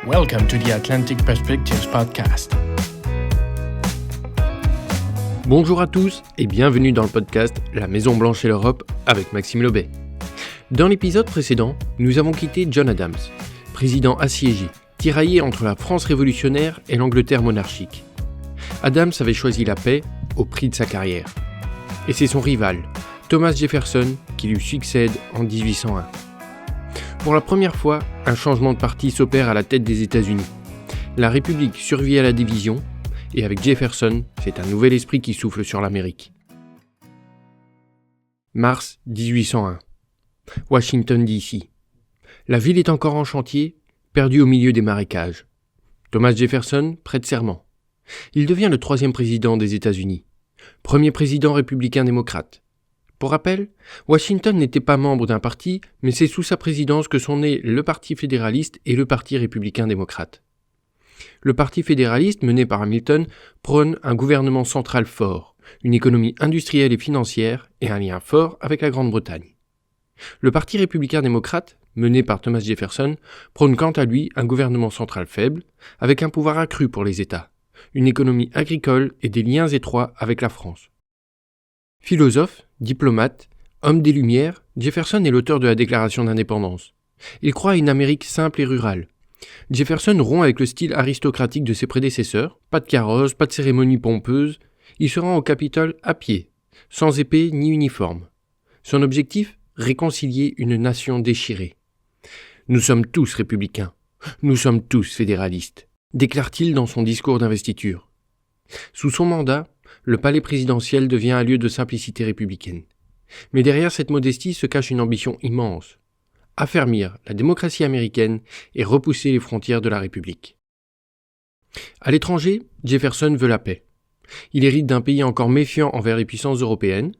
Welcome to the Atlantic Perspectives podcast. Bonjour à tous et bienvenue dans le podcast La Maison Blanche et l'Europe avec Maxime Lobet. Dans l'épisode précédent, nous avons quitté John Adams, président assiégé, tiraillé entre la France révolutionnaire et l'Angleterre monarchique. Adams avait choisi la paix au prix de sa carrière. Et c'est son rival, Thomas Jefferson, qui lui succède en 1801. Pour la première fois, un changement de parti s'opère à la tête des États-Unis. La République survit à la division, et avec Jefferson, c'est un nouvel esprit qui souffle sur l'Amérique. Mars 1801. Washington D.C. La ville est encore en chantier, perdue au milieu des marécages. Thomas Jefferson prête serment. Il devient le 3e président des États-Unis. Premier président républicain-démocrate. Pour rappel, Washington n'était pas membre d'un parti, mais c'est sous sa présidence que sont nés le Parti fédéraliste et le Parti républicain-démocrate. Le Parti fédéraliste, mené par Hamilton, prône un gouvernement central fort, une économie industrielle et financière et un lien fort avec la Grande-Bretagne. Le Parti républicain-démocrate, mené par Thomas Jefferson, prône quant à lui un gouvernement central faible, avec un pouvoir accru pour les États, une économie agricole et des liens étroits avec la France. Philosophe, diplomate, homme des Lumières, Jefferson est l'auteur de la Déclaration d'indépendance. Il croit à une Amérique simple et rurale. Jefferson rompt avec le style aristocratique de ses prédécesseurs, pas de carrosse, pas de cérémonie pompeuse. Il se rend au Capitole à pied, sans épée ni uniforme. Son objectif ? Réconcilier une nation déchirée. Nous sommes tous républicains, nous sommes tous fédéralistes, déclare-t-il dans son discours d'investiture. Sous son mandat, le palais présidentiel devient un lieu de simplicité républicaine. Mais derrière cette modestie se cache une ambition immense. Affermir la démocratie américaine et repousser les frontières de la République. À l'étranger, Jefferson veut la paix. Il hérite d'un pays encore méfiant envers les puissances européennes.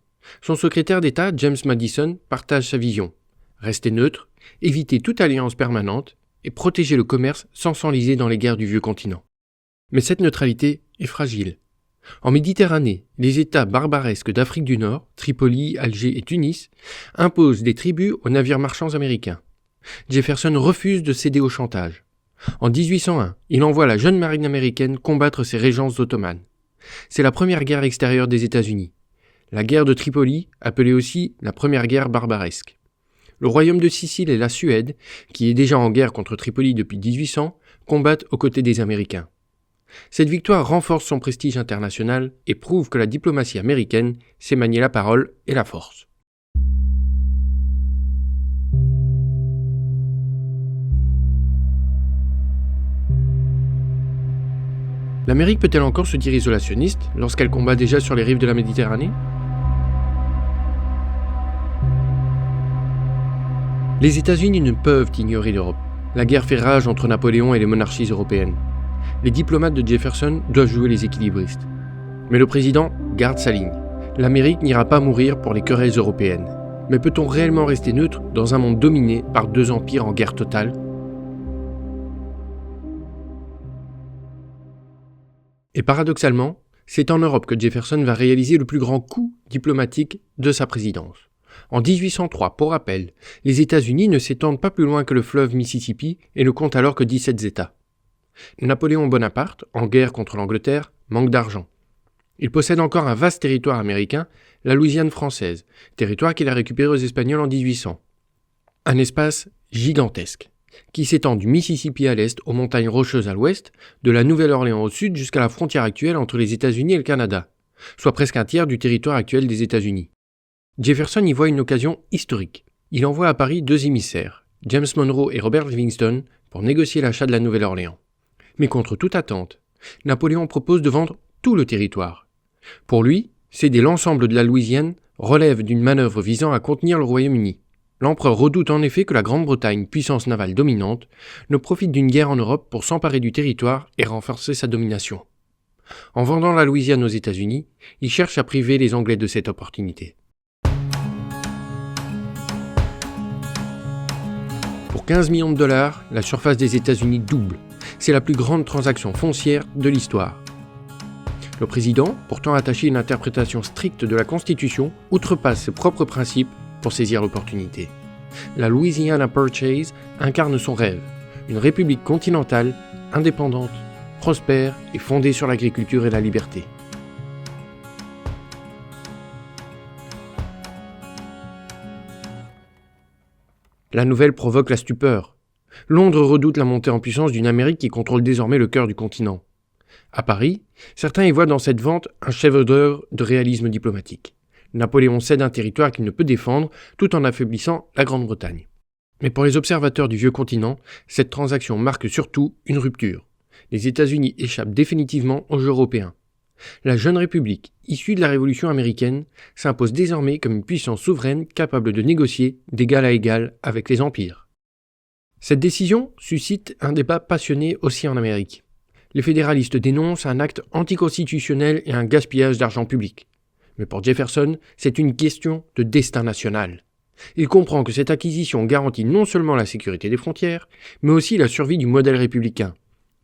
Son secrétaire d'État, James Madison, partage sa vision. Rester neutre, éviter toute alliance permanente et protéger le commerce sans s'enliser dans les guerres du vieux continent. Mais cette neutralité est fragile. En Méditerranée, les États barbaresques d'Afrique du Nord, Tripoli, Alger et Tunis, imposent des tributs aux navires marchands américains. Jefferson refuse de céder au chantage. En 1801, il envoie la jeune marine américaine combattre ses régences ottomanes. C'est la première guerre extérieure des États-Unis. La guerre de Tripoli, appelée aussi la première guerre barbaresque. Le royaume de Sicile et la Suède, qui est déjà en guerre contre Tripoli depuis 1800, combattent aux côtés des Américains. Cette victoire renforce son prestige international et prouve que la diplomatie américaine sait manier la parole et la force. L'Amérique peut-elle encore se dire isolationniste lorsqu'elle combat déjà sur les rives de la Méditerranée ? Les États-Unis ne peuvent ignorer l'Europe. La guerre fait rage entre Napoléon et les monarchies européennes. Les diplomates de Jefferson doivent jouer les équilibristes. Mais le président garde sa ligne. L'Amérique n'ira pas mourir pour les querelles européennes. Mais peut-on réellement rester neutre dans un monde dominé par 2 empires en guerre totale ? Et paradoxalement, c'est en Europe que Jefferson va réaliser le plus grand coup diplomatique de sa présidence. En 1803, pour rappel, les États-Unis ne s'étendent pas plus loin que le fleuve Mississippi et ne comptent alors que 17 États. Napoléon Bonaparte, en guerre contre l'Angleterre, manque d'argent. Il possède encore un vaste territoire américain, la Louisiane française, territoire qu'il a récupéré aux Espagnols en 1800. Un espace gigantesque, qui s'étend du Mississippi à l'est aux montagnes rocheuses à l'ouest, de la Nouvelle-Orléans au sud jusqu'à la frontière actuelle entre les États-Unis et le Canada, soit presque un tiers du territoire actuel des États-Unis. Jefferson y voit une occasion historique. Il envoie à Paris 2 émissaires, James Monroe et Robert Livingston, pour négocier l'achat de la Nouvelle-Orléans. Mais contre toute attente, Napoléon propose de vendre tout le territoire. Pour lui, céder l'ensemble de la Louisiane relève d'une manœuvre visant à contenir le Royaume-Uni. L'empereur redoute en effet que la Grande-Bretagne, puissance navale dominante, ne profite d'une guerre en Europe pour s'emparer du territoire et renforcer sa domination. En vendant la Louisiane aux États-Unis, il cherche à priver les Anglais de cette opportunité. Pour 15 millions de dollars, la surface des États-Unis double. C'est la plus grande transaction foncière de l'histoire. Le président, pourtant attaché à une interprétation stricte de la Constitution, outrepasse ses propres principes pour saisir l'opportunité. La Louisiana Purchase incarne son rêve, une république continentale, indépendante, prospère et fondée sur l'agriculture et la liberté. La nouvelle provoque la stupeur. Londres redoute la montée en puissance d'une Amérique qui contrôle désormais le cœur du continent. À Paris, certains y voient dans cette vente un chef-d'œuvre de réalisme diplomatique. Napoléon cède un territoire qu'il ne peut défendre tout en affaiblissant la Grande-Bretagne. Mais pour les observateurs du vieux continent, cette transaction marque surtout une rupture. Les États-Unis échappent définitivement aux jeux européens. La jeune république, issue de la Révolution américaine, s'impose désormais comme une puissance souveraine capable de négocier d'égal à égal avec les empires. Cette décision suscite un débat passionné aussi en Amérique. Les fédéralistes dénoncent un acte anticonstitutionnel et un gaspillage d'argent public. Mais pour Jefferson, c'est une question de destin national. Il comprend que cette acquisition garantit non seulement la sécurité des frontières, mais aussi la survie du modèle républicain.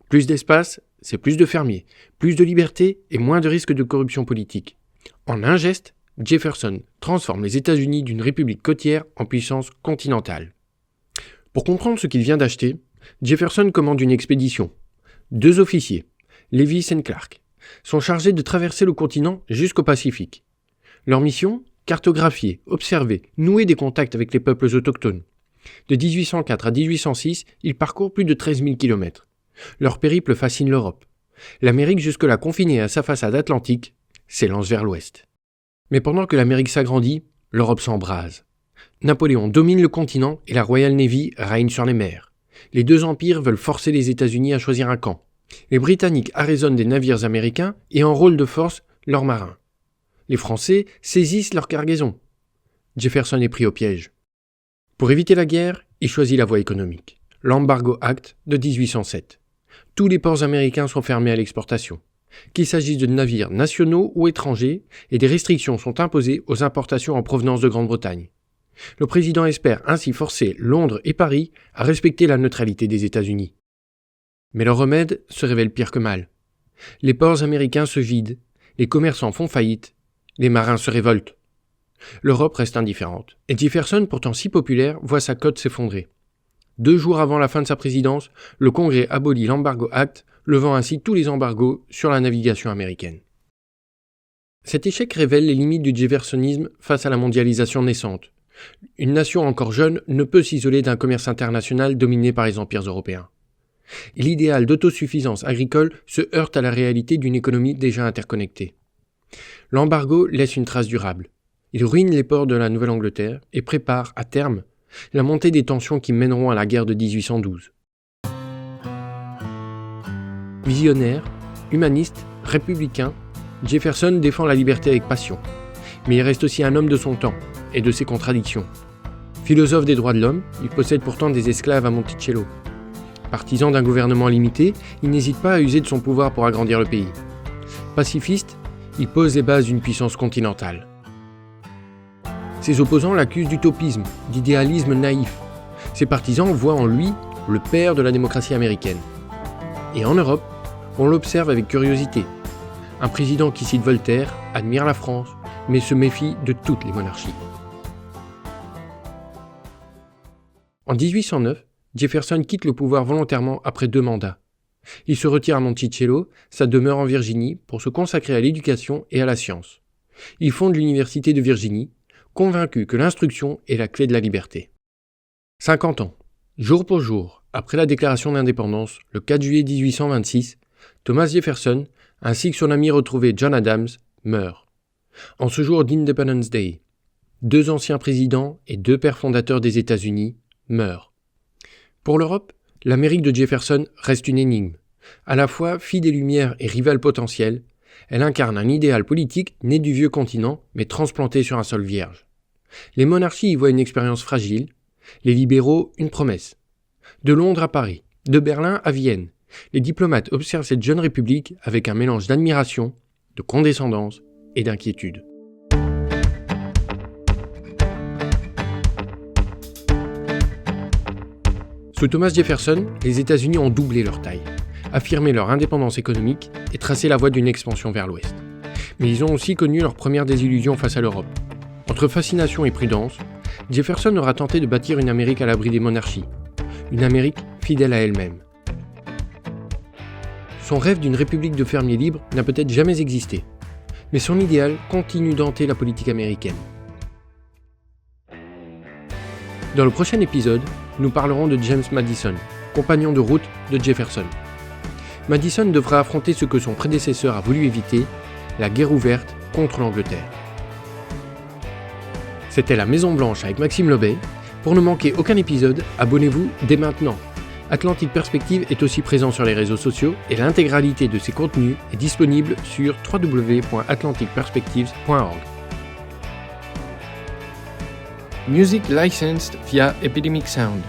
Plus d'espace, c'est plus de fermiers, plus de liberté et moins de risques de corruption politique. En un geste, Jefferson transforme les États-Unis d'une république côtière en puissance continentale. Pour comprendre ce qu'il vient d'acheter, Jefferson commande une expédition. 2 officiers, Lewis et Clark, sont chargés de traverser le continent jusqu'au Pacifique. Leur mission ? Cartographier, observer, nouer des contacts avec les peuples autochtones. De 1804 à 1806, ils parcourent plus de 13 000 km. Leur périple fascine l'Europe. L'Amérique, jusque-là confinée à sa façade atlantique, s'élance vers l'ouest. Mais pendant que l'Amérique s'agrandit, l'Europe s'embrase. Napoléon domine le continent et la Royal Navy règne sur les mers. Les 2 empires veulent forcer les États-Unis à choisir un camp. Les Britanniques arraisonnent des navires américains et enrôlent de force leurs marins. Les Français saisissent leur cargaison. Jefferson est pris au piège. Pour éviter la guerre, il choisit la voie économique. L'Embargo Act de 1807. Tous les ports américains sont fermés à l'exportation. Qu'il s'agisse de navires nationaux ou étrangers, et des restrictions sont imposées aux importations en provenance de Grande-Bretagne. Le président espère ainsi forcer Londres et Paris à respecter la neutralité des États-Unis. Mais le remède se révèle pire que mal. Les ports américains se vident, les commerçants font faillite, les marins se révoltent. L'Europe reste indifférente, et Jefferson, pourtant si populaire, voit sa cote s'effondrer. 2 jours avant la fin de sa présidence, le Congrès abolit l'Embargo Act, levant ainsi tous les embargos sur la navigation américaine. Cet échec révèle les limites du jeffersonisme face à la mondialisation naissante. Une nation encore jeune ne peut s'isoler d'un commerce international dominé par les empires européens. L'idéal d'autosuffisance agricole se heurte à la réalité d'une économie déjà interconnectée. L'embargo laisse une trace durable. Il ruine les ports de la Nouvelle-Angleterre et prépare, à terme, la montée des tensions qui mèneront à la guerre de 1812. Visionnaire, humaniste, républicain, Jefferson défend la liberté avec passion. Mais il reste aussi un homme de son temps et de ses contradictions. Philosophe des droits de l'homme, il possède pourtant des esclaves à Monticello. Partisan d'un gouvernement limité, il n'hésite pas à user de son pouvoir pour agrandir le pays. Pacifiste, il pose les bases d'une puissance continentale. Ses opposants l'accusent d'utopisme, d'idéalisme naïf. Ses partisans voient en lui le père de la démocratie américaine. Et en Europe, on l'observe avec curiosité. Un président qui cite Voltaire, admire la France, mais se méfie de toutes les monarchies. En 1809, Jefferson quitte le pouvoir volontairement après 2 mandats. Il se retire à Monticello, sa demeure en Virginie, pour se consacrer à l'éducation et à la science. Il fonde l'Université de Virginie, convaincu que l'instruction est la clé de la liberté. 50 ans, jour pour jour, après la déclaration d'indépendance, le 4 juillet 1826, Thomas Jefferson, ainsi que son ami retrouvé John Adams, meurent. En ce jour d'Independence Day, 2 anciens présidents et 2 pères fondateurs des États-Unis meurent. Pour l'Europe, l'Amérique de Jefferson reste une énigme. À la fois fille des Lumières et rivale potentielle, elle incarne un idéal politique né du vieux continent, mais transplanté sur un sol vierge. Les monarchies y voient une expérience fragile, les libéraux une promesse. De Londres à Paris, de Berlin à Vienne, les diplomates observent cette jeune république avec un mélange d'admiration, de condescendance et d'inquiétude. Sous Thomas Jefferson, les États-Unis ont doublé leur taille, affirmé leur indépendance économique et tracé la voie d'une expansion vers l'Ouest. Mais ils ont aussi connu leur première désillusion face à l'Europe. Entre fascination et prudence, Jefferson aura tenté de bâtir une Amérique à l'abri des monarchies. Une Amérique fidèle à elle-même. Son rêve d'une république de fermiers libres n'a peut-être jamais existé, mais son idéal continue d'hanter la politique américaine. Dans le prochain épisode, nous parlerons de James Madison, compagnon de route de Jefferson. Madison devra affronter ce que son prédécesseur a voulu éviter, la guerre ouverte contre l'Angleterre. C'était la Maison Blanche avec Maxime Lobet. Pour ne manquer aucun épisode, abonnez-vous dès maintenant. Atlantic Perspective est aussi présent sur les réseaux sociaux et l'intégralité de ses contenus est disponible sur www.atlanticperspectives.org. Music licensed via Epidemic Sound.